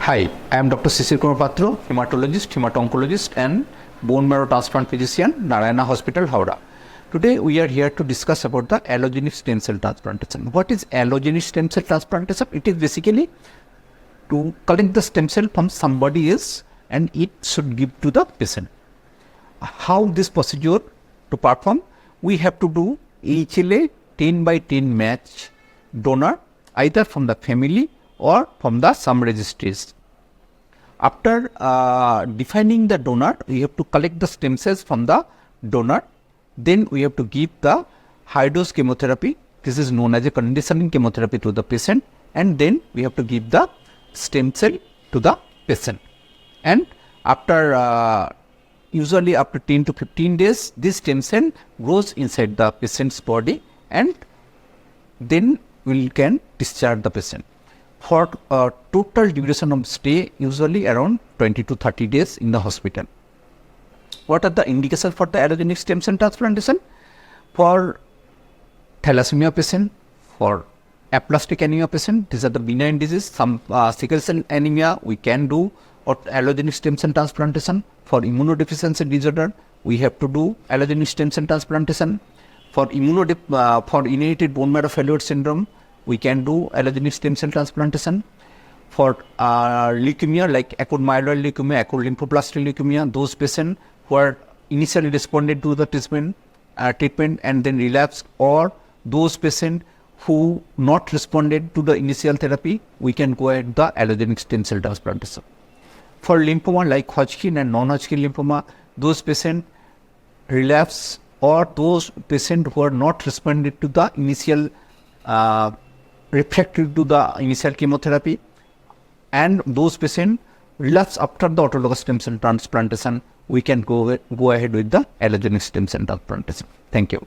Hi, I am Dr. Sisir Kumar Patra, hematologist, hemato oncologist and bone marrow transplant physician, Narayana Hospital, Howrah. Today we are here to discuss about the allogeneic stem cell transplantation. What is allogeneic stem cell transplantation? It is basically to collect the stem cell from somebody else and it should give to the patient. How this procedure to perform? We have to do HLA 10 by 10 match donor either from the family or from the some registries. After defining the donor, we have to collect the stem cells from the donor. Then we have to give the high dose chemotherapy. This is known as a conditioning chemotherapy to the patient. And then we have to give the stem cell to the patient. And after usually after 10 to 15 days, this stem cell grows inside the patient's body and then we can discharge the patient. For a total duration of stay, usually around 20 to 30 days in the hospital. What are the indications for the allogeneic stem cell transplantation? For thalassemia patient, for aplastic anemia patient, these are the benign disease. Some sickle cell anemia we can do or allogeneic stem cell transplantation. For immunodeficiency disorder, we have to do allogeneic stem cell transplantation. For inherited bone marrow failure syndrome, we can do allogeneic stem cell transplantation. For leukemia like acute myeloid leukemia, acute lymphoblastic leukemia, those patients who are initially responded to the treatment and then relapsed, or those patients who not responded to the initial therapy, we can go ahead the allogeneic stem cell transplantation. For lymphoma like Hodgkin and non-Hodgkin lymphoma, those patients relapse or those patients who are not responded to the initial refractory to the initial chemotherapy, and those patients relapse after the autologous stem cell transplantation, we can go ahead with the allogeneic stem cell transplantation. Thank you.